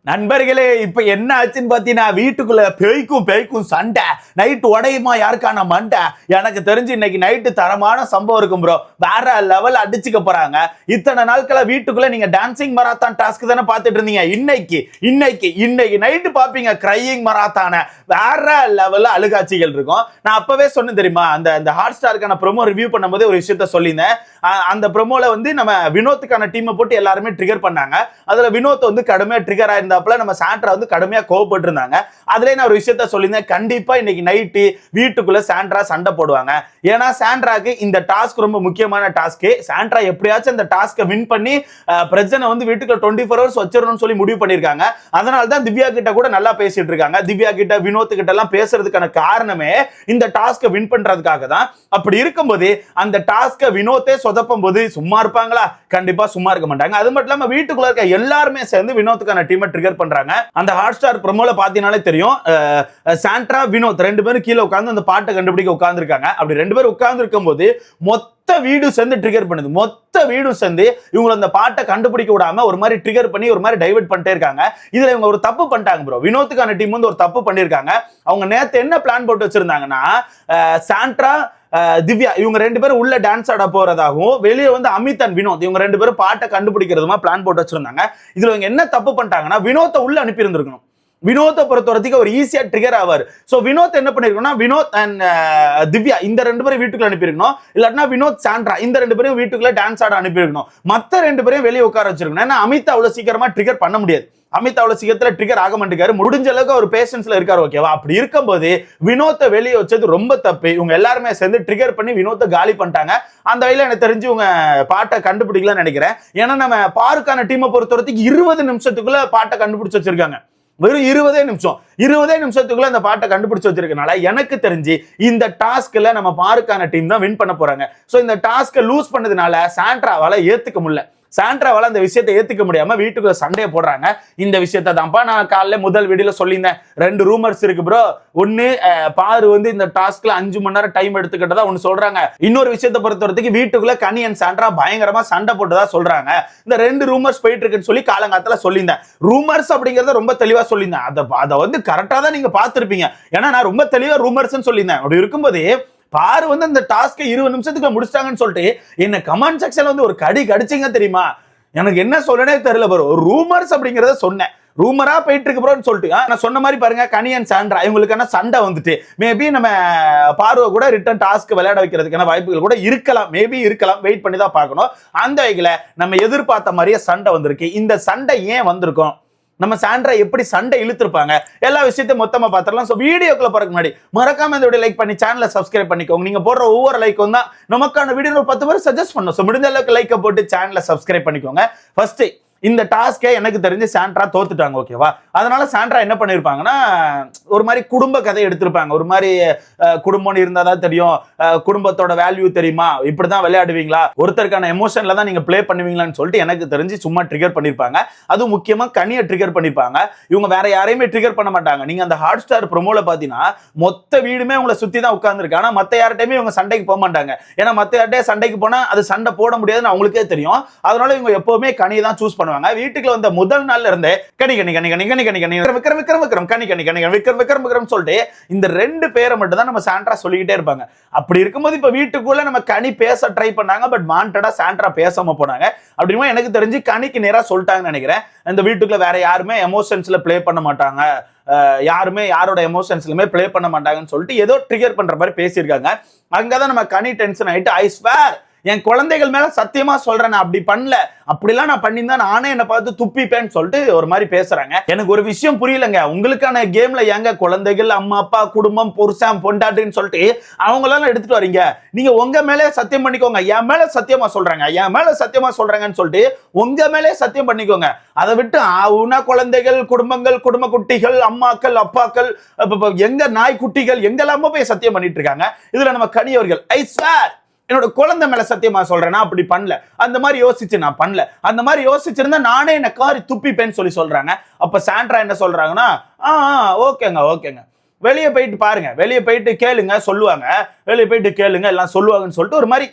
நண்பர்களே, இப்ப என்ன ஆச்சுன்னு பாத்தீங்கன்னா, வீட்டுக்குள்ள பேய்க்கும் சண்டை, நைட்டு உடையுமா யாருக்கான மண்டை. எனக்கு தெரிஞ்சு இன்னைக்கு நைட்டு தரமான சம்பவம் இருக்கும் ப்ரோ. வேற லெவல் அடிச்சுக்க போறாங்க. இத்தனை நாட்கள வீட்டுக்குள்ள நீங்க டான்சிங் மராத்தான் டாஸ்க் தானே பாத்துட்டு இருந்தீங்க. இன்னைக்கு நைட்டு பாப்பீங்க கிரையிங் மராத்தான. வேற லெவல்ல அழுகாட்சிகள் இருக்கும். நான் அப்பவே சொன்னேன் தெரியுமா, அந்த ஹாட் ஸ்டாருக்கான ப்ரோமோ ரிவ்யூ பண்ணும்போது ஒரு விஷயத்த சொல்லியிருந்தேன். அந்த ப்ரோமோல வந்து நம்ம வினோத்துக்கான டீமை போட்டு எல்லாருமே ட்ரிகர் பண்ணாங்க. அதுல வினோத் வந்து கடுமையா ட்ரிகர் ஆயிருந்தாப்புல, நம்ம சாண்ட்ரா வந்து கடுமையா கோவப்பட்டு இருந்தாங்க. அதுல நான் ஒரு விஷயத்த சொல்லியிருந்தேன், கண்டிப்பா இன்னைக்கு நைட்டு வீட்டுக்குள்ள சாண்ட்ரா சண்டை போடுவாங்க. ஏன்னா சாண்ட்ராக்கு இந்த டாஸ்க் ரொம்ப முக்கியமான டாஸ்க். சாண்ட்ரா எப்படியாச்சும் அந்த டாஸ்கை வின் பண்ணி பிரச்சனை வந்து வீட்டுக்குள்ள 24 hours வச்சிடணும்னு சொல்லி முடிவு பண்ணிருக்காங்க. அதனால தான் திவ்யா கிட்ட கூட நல்லா பேசிட்டு இருக்காங்க. திவ்யா கிட்ட வினோத் கிட்ட எல்லாம் பேசுறதுக்கான காரணமே இந்த டாஸ்கை வின் பண்றதுக்காக தான். அப்படி இருக்கும்போது அந்த டாஸ்கை வினோத்தே சொதப்பும் போது சும்மா இருப்பாங்களா? கண்டிப்பா சும்மா இருக்க மாட்டாங்க. அது மட்டும் இல்லாம வீட்டுக்குள்ள இருக்க எல்லாருமே சேர்ந்து வினோத்துக்கான டீமை ட்ரிகர் பண்றாங்க. அந்த ஹாட் ஸ்டார் ப்ரோமோல பாத்தீங்கன்னாலே தெரியும், சாண்ட்ரா வினோத் ரெண்டு பேரும் கீழே உட்கார்ந்து அந்த பாட்டை கண்டுபிடிக்க உட்கார்ந்து இருக்காங்க. அப்படி ரெண்டு பேரும் உட்கார்ந்து இருக்கும் போது மொத்த வீடு சேர்ந்து ட்ரிகர் பண்ணுது. மொத்த வீடு சேர்ந்து இவங்க அந்த பாட்டை கண்டுபிடிக்க விடாம ஒரு மாதிரி ட்ரிகர் பண்ணி ஒரு மாதிரி டைவர்ட் பண்ணிட்டே இருக்காங்க. இதுல இவங்க ஒரு தப்பு பண்ணிட்டாங்க ப்ரோ. வினோத்துக்கான டீம் வந்து ஒரு தப்பு பண்ணிருக்காங்க. அவங்க நேத்து என்ன பிளான் போட்டு வச்சிருந்தாங்கன்னா, சாண்ட்ரா திவ்யா இவங்க ரெண்டு பேரும் உள்ள டான்ஸ் ஆட போறதாகவும், வெளியே வந்து அமித் அண்ட் வினோத் இவங்க ரெண்டு பேரும் பாட்டை கண்டுபிடிக்கிறதுமா பிளான் போட்டு வச்சிருந்தாங்க. இதுல இவங்க என்ன தப்பு பண்ணிட்டாங்கன்னா, வினோத்தை உள்ள அனுப்பி இருந்திருக்கணும். வினோத்தை பொறுத்த வரைக்கும் ஒரு ஈஸியா ட்ரிகர் ஆவார். சோ வினோத் என்ன பண்ணிருக்கணும்னா, வினோத் அண்ட் திவ்யா இந்த ரெண்டு பேரும் வீட்டுக்குள்ள அனுப்பியிருக்கணும். இல்லாட்டினா வினோத் சாண்ட்ரா இந்த ரெண்டு பேரும் வீட்டுக்குள்ள டான்ஸ் ஆட அனுப்பியிருக்கணும். மத்த ரெண்டு பேரும் வெளியே உட்கார வச்சிருக்கணும். ஏன்னா அமித் அவ்வளவு சீக்கிரமா ட்ரிகர் பண்ண முடியாது. அமித் அவ்வளவு சீக்கிரத்துல ட்ரிகர் ஆக மாட்டேங்காரு. முடிஞ்ச அளவுக்கு ஒரு பேஷன்ஸ்ல இருக்காரு. ஓகேவா? அப்படி இருக்கும்போது வினோத்தை வெளியே வச்சது ரொம்ப தப்பு. இவங்க எல்லாருமே சேர்ந்து ட்ரிகர் பண்ணி வினோத்தை காலி பண்ணிட்டாங்க. அந்த வகையில எனக்கு தெரிஞ்சு உங்க பாட்டை கண்டுபிடிக்கலாம்னு நினைக்கிறேன். ஏன்னா நம்ம பாருக்கான டீமை பொறுத்த வரைக்கும் 20 நிமிஷத்துக்குள்ள பாட்டை கண்டுபிடிச்சு வச்சிருக்காங்க. வெறும் 20 நிமிஷத்துக்குள்ள அந்த பாட்டை கண்டுபிடிச்சு வச்சிருக்கனால எனக்கு தெரிஞ்சு இந்த டாஸ்க்ல நம்ம பாருக்கான டீம் தான் வின் பண்ண போறாங்க. சோ இந்த டாஸ்கை லூஸ் பண்ணதுனால சாண்ட்ராவால ஏத்துக்க முடியல. சாண்ட்ராவால அந்த விஷயத்தை ஏத்துக்க முடியாம வீட்டுக்குள்ள சண்டையை போடுறாங்க. இந்த விஷயத்தை தான்ப்பா நான் காலைல முதல் வீடியோல சொல்லியிருந்தேன். 2 ரூமர்ஸ் இருக்கு ப்ரோ. ஒன்னு, பாரு வந்து இந்த டாஸ்க்ல 5 மணி நேரம் டைம் எடுத்துக்கிட்டதா ஒன்னு சொல்றாங்க. இன்னொரு விஷயத்தை பொறுத்த வரைக்கும் வீட்டுக்குள்ள கனி அண்ட் சாண்ட்ரா பயங்கரமா சண்டை போட்டதா சொல்றாங்க. இந்த 2 ரூமர்ஸ் போயிட்டு இருக்குன்னு சொல்லி காலங்காலத்துல சொல்லியிருந்தேன். ரூமர்ஸ் அப்படிங்கறத ரொம்ப தெளிவா சொல்லியிருந்தேன். அதை வந்து கரெக்டா தான் நீங்க பார்த்திருப்பீங்க. ஏன்னா நான் ரொம்ப தெளிவா ரூமர்ஸ் சொல்லியிருந்தேன். அப்படி இருக்கும்போது பாரு வந்து அந்த டாஸ்கை 20 நிமிஷத்துக்கு முடிச்சிட்டாங்கன்னு சொல்லிட்டு என்ன கமெண்ட் செக்ஷன்ல வந்து ஒரு கடிச்சிங்க தெரியுமா? எனக்கு என்ன சொல்லனே தெரியல ப்ரோ. ரூமர்ஸ் அப்படிங்கறத சொன்னேன். ரூமரா போயிட்டு இருக்கு ப்ரோன்னு சொல்லிட்டு நான் சொன்ன மாதிரி பாருங்க, கனி அண்ட் சாண்ட்ரா இவங்களுக்கான சண்டை வந்துட்டு மேபி நம்ம பார்வை கூட ரிட்டர்ன் டாஸ்க் விளையாட வைக்கிறதுக்கான வாய்ப்புகள் கூட இருக்கலாம். மேபி இருக்கலாம். வெயிட் பண்ணி தான் பார்க்கணும். அந்த வகையில நம்ம எதிர்பார்த்த மாதிரியே சண்டை வந்திருக்கு. இந்த சண்டை ஏன் வந்திருக்கும், நம்ம சாண்ட்ரா எப்படி சண்டை இழுத்துருப்பாங்க, எல்லா விஷயத்தையும் மொத்தமா பாத்திரலாம். சோ வீடியோக்குள்ள போறதுக்கு முன்னாடி மறக்காம இந்த வீடியோ லைக் பண்ணி சேனலை சப்ஸ்கிரைப் பண்ணிக்கோங்க. நீங்க போடுற ஒவ்வொரு லைக்கும் தான் நமக்கான வீடியோ 10 பேர் சஜஸ்ட் பண்ணும். சோ முடிஞ்ச அளவுக்கு லைக்கை போட்டு சேனலை சப்ஸ்கிரைப் பண்ணிக்கோங்க. ஃபர்ஸ்ட் இந்த டாஸ்கே எனக்கு தெரிஞ்சு சாண்ட்ரா தோத்துட்டாங்க. ஓகேவா? அதனால சாண்ட்ரா என்ன பண்ணிருப்பாங்கன்னா, ஒரு மாதிரி குடும்ப கதை எடுத்திருப்பாங்க. ஒரு மாதிரி குடும்பம்னு இருந்தாதான் தெரியும், குடும்பத்தோட வேல்யூ தெரியுமா, இப்படிதான் விளையாடுவீங்களா, ஒருத்தருக்கான எமோஷன்ல தான் நீங்க பிளே பண்ணுவீங்களான்னு சொல்லிட்டு எனக்கு தெரிஞ்சு சும்மா ட்ரிகர் பண்ணிருப்பாங்க. அதுவும் முக்கியமா கனியை ட்ரிகர் பண்ணிருப்பாங்க. இவங்க வேற யாரையுமே ட்ரிகர் பண்ண மாட்டாங்க. நீங்க அந்த ஹாட் ஸ்டார் ப்ரோமோல பாத்தீங்கன்னா மொத்த வீடுமே உங்களை சுத்தி தான் உட்கார்ந்துருக்கு. ஆனா மத்த யார்கிட்டயுமே இவங்க சண்டைக்கு போக மாட்டாங்க. ஏன்னா மத்த யார்கிட்டயே சண்டைக்கு போனா அது சண்டை போட முடியாதுன்னு அவங்களுக்கே தெரியும். அதனால இவங்க எப்பவுமே கனியை தான் சூஸ் பண்ணுவாங்க. வீட்டுக்குள்ள வந்த முதல் நாள்ல இருந்தே கனி விக்ரம் சொல்லிட்டு இந்த 2 பேரை மட்டும் தான் நம்ம சாண்ட்ரா சொல்லிக்கிட்டே இருப்பாங்க. அப்படி இருக்கும்போது இப்ப வீட்டுக்குள்ள நம்ம கனி பேச ட்ரை பண்ணாங்க. பட் வாண்டடா சாண்ட்ரா பேசாம போனாங்க. அப்படிமா எனக்கு தெரிஞ்சு கனிக்கு நேரா சொல்லிட்டாங்கன்னு நினைக்கிறேன். இந்த வீட்டுக்குள்ள வேற யாருமே எமோஷன்ஸ்ல பிளே பண்ண மாட்டாங்க, யாருமே யாரோட எமோஷன்ஸ்லுமே பிளே பண்ண மாட்டாங்கன்னு சொல்லிட்டு ஏதோ ட்ரிகர் பண்ற மாதிரி பேசியிருக்காங்க. அங்கதான் நம்ம கனி டென்ஷன் ஆயிட்டு, ஐ ஸ்வேர் என் குழந்தைகள் மேல சத்தியமா சொல்றேன், நான் அப்படி பண்ணல, அப்படிலாம் நான் பண்ணியிருந்தா நானே என்ன பார்த்து துப்பிப்பேன்னு சொல்லிட்டு ஒரு மாதிரி பேசுறாங்க. எனக்கு ஒரு விஷயம் புரியலங்க. உங்களுக்கான கேம்ல ஏங்க குழந்தைகள், அம்மா அப்பா, குடும்பம், புருஷன், பொண்டாட்டின்னு சொல்லிட்டு அவங்களெல்லாம் எடுத்துட்டு வரீங்க? நீங்க உங்க மேலே சத்தியம் பண்ணிக்கோங்க. என் மேல சத்தியமா சொல்றாங்கன்னு சொல்லிட்டு உங்க மேலே சத்தியம் பண்ணிக்கோங்க. அதை விட்டு உன குழந்தைகள், குடும்பங்கள், குடும்ப குட்டிகள், அம்மாக்கள், அப்பாக்கள், எங்க நாய்க்குட்டிகள் எங்கெல்லாமோ போய் சத்தியம் பண்ணிட்டு இருக்காங்க. இதுல நம்ம கனி அவர்கள் ஐ ஸ்வேர் என்னோட குழந்தை மேல சத்தியமா சொல்றேன், அப்படி பண்ணல, அந்த மாதிரி யோசிச்சு நான் பண்ணல, அந்த மாதிரி யோசிச்சிருந்தா நானே என்ன காரி துப்பிப்பேன்னு சொல்றாங்க. அப்ப சாண்ட்ரா என்ன சொல்றாங்கன்னா, ஓகேங்க வெளியே போயிட்டு பாருங்க, வெளியே போயிட்டு கேளுங்க சொல்லுவாங்க, வெளியே போயிட்டு கேளுங்க எல்லாம் சொல்லுவாங்கன்னு சொல்லிட்டு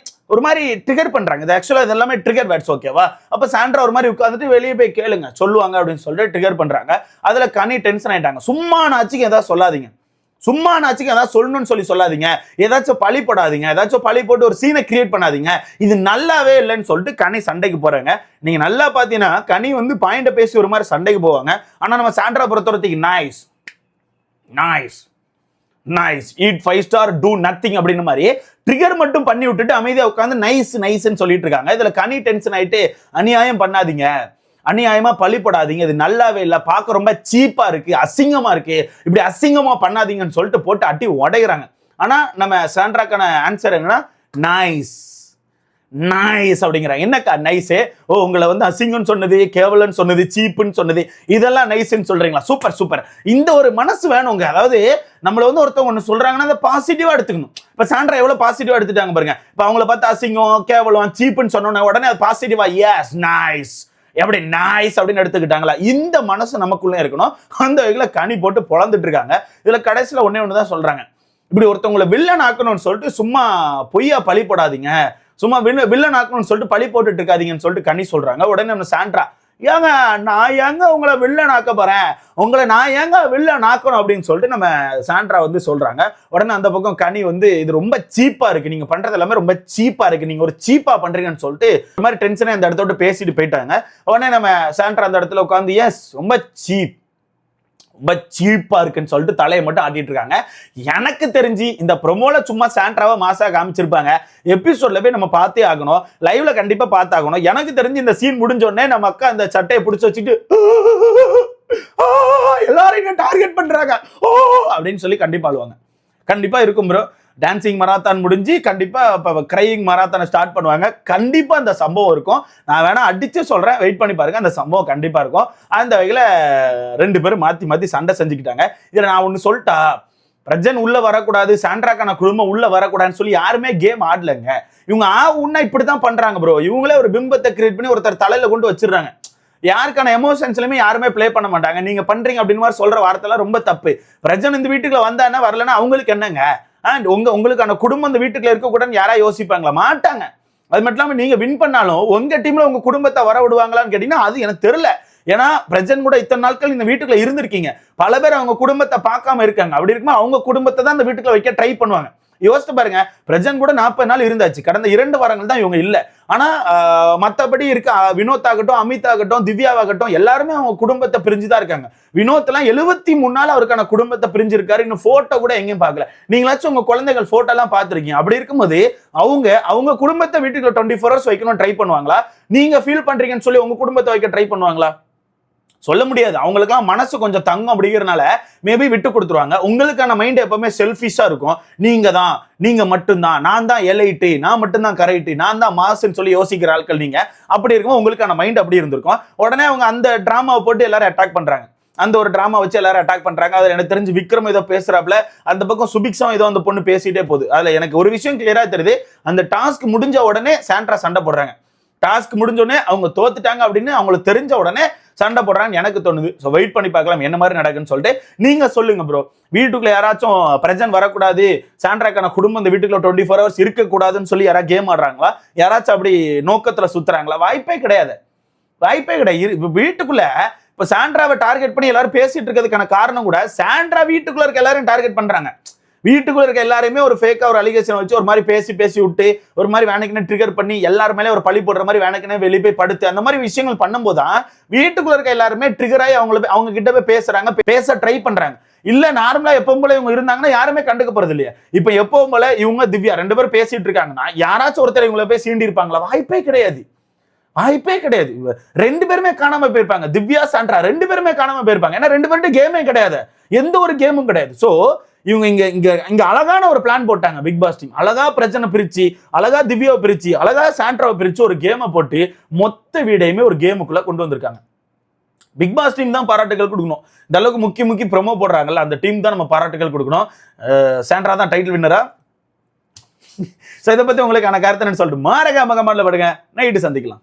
ஒரு மாதிரி ட்ரிகர் பண்றாங்க. இது ஆக்சுவலா இது எல்லாமே ட்ரிகர் வேர்ட்ஸ், ஓகேவா? அப்ப சாண்ட்ரா ஒரு மாதிரி உட்காந்துட்டு வெளியே போய் கேளுங்க சொல்லுவாங்க அப்படின்னு சொல்லிட்டு ட்ரிகர் பண்றாங்க. அதுல கனி டென்ஷன் ஆயிட்டாங்க. சும்மா நாச்சுக்கு ஏதாவது சொல்லாதீங்க, சும்மா நாச்சுக்கு ஏதாவது சொல்லணும்னு சொல்லாதீங்க, ஏதாச்சும் பழி போடாதீங்க, ஏதாச்சும் பழி போட்டு ஒரு சீனை கிரியேட் பண்ணாதீங்க, இது நல்லாவே இல்லைன்னு சொல்லிட்டு கனி சண்டைக்கு போறாங்க. நீங்க நல்லா பாத்தீங்கன்னா கனி வந்து பாயிண்ட பேசி ஒரு மாதிரி சண்டைக்கு போவாங்க. ஆனா நம்ம சாண்ட்ரா பொறுத்தவரைக்கும் nice nice nice, eat 5 star, two nothing அப்படின்னு மாதிரி ட்ரிகர் மட்டும் பண்ணி விட்டுட்டு அமைதியா உட்காந்து நைஸ் நைஸ்ன்னு சொல்லிட்டு இருக்காங்க. இதுல கனி டென்ஷன் ஆயிட்டு அநியாயம் பண்ணாதீங்க, அநியாயமா பழிப்படாதீங்க, இது நல்லாவே இல்லை, பார்க்க ரொம்ப சீப்பா இருக்கு, அசிங்கமா இருக்கு, இப்படி அசிங்கமா பண்ணாதீங்கன்னு சொல்லிட்டு போட்டு அட்டி உடைகிறாங்க. ஆனா நம்ம சாண்ட்ராக்கான ஆன்சர் என்னன்னா நைஸ் நைஸ் அப்படிங்கிறாங்க. என்னக்கா நைஸே? ஓ, உங்களை வந்து அசிங்கம்னு சொன்னது, கேவலன்னு சொன்னது, சீப்புன்னு சொன்னது, இதெல்லாம் நைஸ்ன்னு சொல்றீங்களா? Super super. இந்த ஒரு மனசு வேணுங்க. அதாவது நம்மள வந்து ஒருத்தவங்க ஒன்று சொல்றாங்கன்னா அதை பாசிட்டிவா எடுத்துக்கணும். இப்ப சாண்ட்ரா எவ்வளவு பாசிட்டிவா எடுத்துட்டாங்க பாருங்க. இப்ப அவங்கள பார்த்து அசிங்கம், கேவலம், சீப்புன்னு சொன்ன உடனே அது பாசிட்டிவா எஸ் நைஸ், எப்படி நைஸ் அப்படின்னு எடுத்துக்கிட்டாங்களா? இந்த மனசு நமக்குள்ள இருக்கணும். அந்த வகையில கனி போட்டு பொழந்துட்டு இருக்காங்க. இதுல கடைசியில ஒண்ணே சொல்றாங்க, இப்படி ஒருத்தவங்களை வில்லன் ஆக்கணும்னு சொல்லிட்டு சும்மா பொய்யா பழி போடாதீங்க, சும்மா வில்லன் ஆக்கணும்னு சொல்லிட்டு பழி போட்டுட்டு இருக்காதீங்கன்னு சொல்லிட்டு கனி சொல்றாங்க. உடனே நம்ம சாண்ட்ரா, ஏங்க நான் ஏங்க உங்களை வில்லன் ஆக்க போறேன், உங்களை நான் ஏங்க வில்லன் ஆக்கணும் அப்படின்னு சொல்லிட்டு நம்ம சாண்ட்ரா வந்து சொல்றாங்க. உடனே அந்த பக்கம் கனி வந்து இது ரொம்ப சீப்பா இருக்கு, நீங்க பண்றது எல்லாமே ரொம்ப சீப்பா இருக்கு, நீங்க ஒரு சீப்பா பண்றீங்கன்னு சொல்லிட்டு இந்த மாதிரி டென்ஷனா இந்த இடத்தோட பேசிட்டு போயிட்டாங்க. உடனே நம்ம சாண்ட்ரா அந்த இடத்துல உட்காந்து எஸ் ரொம்ப சீப், ரொம்ப சீப்பா இருக்குன்னு சொல்லிட்டு தலையை மட்டும் ஆட்டிட்டு இருக்காங்க. எனக்கு தெரிஞ்சு இந்த ப்ரோமோல சும்மா சாண்ட்ராவை மாசா காமிச்சிருப்பாங்க, எபிசோட்ல போய் நம்ம பார்த்தே ஆகணும், லைவ்ல கண்டிப்பா பார்த்தாகணும். எனக்கு தெரிஞ்சு இந்த சீன் முடிஞ்ச உடனே நம்ம அக்கா அந்த சட்டையை பிடிச்சி வச்சுட்டு எல்லாரும் டார்கெட் பண்றாங்க ஓ அப்படின்னு சொல்லி கண்டிப்பா அழுவாங்க. கண்டிப்பா இருக்கும் ப்ரோ. டான்சிங் மராத்தான் முடிஞ்சு கண்டிப்பா கிரையிங் மராத்தானை ஸ்டார்ட் பண்ணுவாங்க. கண்டிப்பா அந்த சம்பவம் இருக்கும். நான் வேணா அடிச்சு சொல்றேன், வெயிட் பண்ணி பாருங்க, அந்த சம்பவம் கண்டிப்பா இருக்கும். அந்த வகையில 2 பேரும் மாத்தி சண்டை செஞ்சுக்கிட்டாங்க. இதுல நான் ஒண்ணு சொல்லிட்டா, பிரஜன் உள்ள வரக்கூடாது, சாண்ட்ராக்கான குழுமம் உள்ள வரக்கூடாதுன்னு சொல்லி யாருமே கேம் ஆடலங்க. இவங்க உன்ன இப்படிதான் பண்றாங்க ப்ரோ. இவங்களே ஒரு பிம்பத்தை கிரியேட் பண்ணி ஒருத்தர் தலையில கொண்டு வச்சிருக்காங்க. யாருக்கான எமோஷன்ஸ்லயுமே யாருமே பிளே பண்ண மாட்டாங்க. நீங்க பண்றீங்க அப்படின்னு மாதிரி சொல்ற வார்த்தை ரொம்ப தப்பு. பிரஜன் இந்த வீட்டுக்குள்ள வந்தானே வரலன்னா அவங்களுக்கு என்னங்க? உங்களுக்கான குடும்பம் இந்த வீட்டுக்குள்ள இருக்க கூட யாரா யோசிப்பாங்களா? மாட்டாங்க. அது மட்டும் இல்லாம நீங்க வின் பண்ணாலும் உங்க டீம்ல உங்க குடும்பத்தை வர விடுவாங்களான்னு கேட்டீங்கன்னா அது எனக்கு தெரியல. ஏன்னா பிரஜன் கூட இத்தனை நாட்கள் இந்த வீட்டுக்குள்ள இருந்திருக்கீங்க, பல பேர் அவங்க குடும்பத்தை பார்க்காம இருக்காங்க. அப்படி இருக்குமா அவங்க குடும்பத்தை தான் இந்த வீட்டுக்குள்ள வைக்க ட்ரை பண்ணுவாங்க. யோசித்து பாருங்க, பிரஜன் கூட 40 நாள் இருந்தாச்சு, கடந்த 2 வாரங்கள் தான் இவங்க இல்ல. ஆனா மத்தபடி இருக்க வினோத் ஆகட்டும், அமித் ஆகட்டும், திவ்யாவாகட்டும் எல்லாருமே அவங்க குடும்பத்தை பிரிஞ்சுதான் இருக்காங்க. வினோத் எல்லாம் 73 நாள் அவருக்கான குடும்பத்தை பிரிஞ்சு இருக்காரு. இன்னும் போட்டோ கூட எங்கேயும் பார்க்கல. நீங்களாச்சும் உங்க குழந்தைகள் போட்டோ எல்லாம் பார்த்திருக்கீங்க. அப்படி இருக்கும்போது அவங்க குடும்பத்தை வீட்டுக்குள்ள 24 hours வைக்கணும் ட்ரை பண்ணுவாங்களா? நீங்க ஃபீல் பண்றீங்கன்னு சொல்லி உங்க குடும்பத்தை வைக்க ட்ரை பண்ணுவாங்களா? சொல்ல முடியாது. அவங்களுக்குலாம் மனசு கொஞ்சம் தங்கம் அப்படிங்கிறனால மேபி விட்டு கொடுத்துருவாங்க. உங்களுக்கான மைண்ட் எப்பவுமே செல்ஃபிஷா இருக்கும். நீங்க மட்டும்தான், நான் தான் எலைட்டு, நான் மட்டும்தான் கரெக்ட், நான் தான் மாசுன்னு சொல்லி யோசிக்கிற ஆட்கள் நீங்க. அப்படி இருக்கும் உங்களுக்கான மைண்ட் அப்படி இருந்திருக்கும். உடனே அவங்க அந்த டிராமாவை போட்டு எல்லாரும் அட்டாக் பண்றாங்க. அந்த ஒரு டிராமா வச்சு எல்லாரும் அட்டாக் பண்றாங்க. அதுல எனக்கு தெரிஞ்சு விக்ரம் ஏதோ பேசுறாப்ல, அந்த பக்கம் சுபிக்ஷம் ஏதோ அந்த பொண்ணு பேசிட்டே போகுது. அதுல எனக்கு ஒரு விஷயம் கிளியரா தெரியுது, அந்த டாஸ்க் முடிஞ்ச உடனே சாண்ட்ரா சண்டை போடுறாங்க. டாஸ்க் முடிஞ்ச உடனே அவங்க தோத்துட்டாங்க அப்படின்னு அவங்களுக்கு தெரிஞ்ச உடனே சண்டை போடுறான்னு எனக்கு தோணுது. ஸோ வெயிட் பண்ணி பார்க்கலாம் என்ன மாதிரி நடக்குன்னு சொல்லிட்டு. நீங்க சொல்லுங்க ப்ரோ, வீட்டுக்குள்ள யாராச்சும் பிரஜன் வரக்கூடாது, சாண்ட்ராக்கான குடும்பம் இந்த வீட்டுக்குள்ள 24 hours இருக்கக்கூடாதுன்னு சொல்லி யாராவது கேம் ஆடுறாங்களா? யாராச்சும் அப்படி நோக்கத்துல சுத்துறாங்களா? வாய்ப்பே கிடையாது. வீட்டுக்குள்ள இப்ப சாண்ட்ராவை டார்கெட் பண்ணி எல்லாரும் பேசிட்டு இருக்கிறதுக்கான காரணம் கூட சாண்ட்ரா வீட்டுக்குள்ள இருக்க எல்லாரும் டார்கெட் பண்றாங்க. வீட்டுக்குள்ள இருக்க எல்லாருமே ஒரு ஃபேக்கா ஒரு அலிகேஷன் வச்சு ஒரு மாதிரி பேசி விட்டு ஒரு மாதிரி வேணுக்குன்னு ட்ரிகர் பண்ணி எல்லாரும் மேலே ஒரு பழி போடுற மாதிரி வேணுக்குன்னு வெளியே போய் படுத்து அந்த மாதிரி விஷயங்கள் பண்ணும்போது தான் வீட்டுக்குள்ள இருக்க எல்லாருமே ட்ரிகர் ஆகி அவங்க கிட்ட போய் பேசுறாங்க, பேச ட்ரை பண்றாங்க. இல்ல நார்மலா எப்பவும் போல இவங்க இருந்தாங்கன்னா யாருமே கண்டுக்க போறது இல்லையா? இப்ப எப்பவும் போல இவங்க திவ்யா 2 பேரும் பேசிட்டு இருக்காங்கன்னா யாராச்சும் ஒருத்தர் இவங்களை போய் சீண்டி இருப்பாங்களா? வாய்ப்பே கிடையாது. 2 பேருமே காணாம போயிருப்பாங்க. திவ்யா சாண்ட்ரா 2 பேருமே காணாம போயிருப்பாங்க. ஏன்னா 2 பேரும் கேமே கிடையாது, எந்த ஒரு கேமும் கிடையாது. சோ இவங்க இங்க அழகான ஒரு பிளான் போட்டாங்க. பிக் பாஸ் டீம் அழகா பிரச்சனை பிரிச்சு, அழகா திவ்யாவை பிரிச்சு, அழகா சாண்ட்ராவை பிரிச்சு ஒரு கேமை போட்டு மொத்த வீடையுமே ஒரு கேமுக்குள்ள கொண்டு வந்திருக்காங்க. பிக் பாஸ் டீம் தான் பாராட்டுகள் கொடுக்கணும். இந்த அளவுக்கு முக்கிய ப்ரோமோ போடுறாங்கல்ல, அந்த டீம் தான் நம்ம பாராட்டுகள் கொடுக்கணும். சாண்ட்ரா தான் டைட்டில் வின்னரா. இதை பத்தி உங்களுக்கான கருத்து சொல்லிட்டு மறக்காம கமெண்ட்ல படுங்க. நைட்டு சந்திக்கலாம்.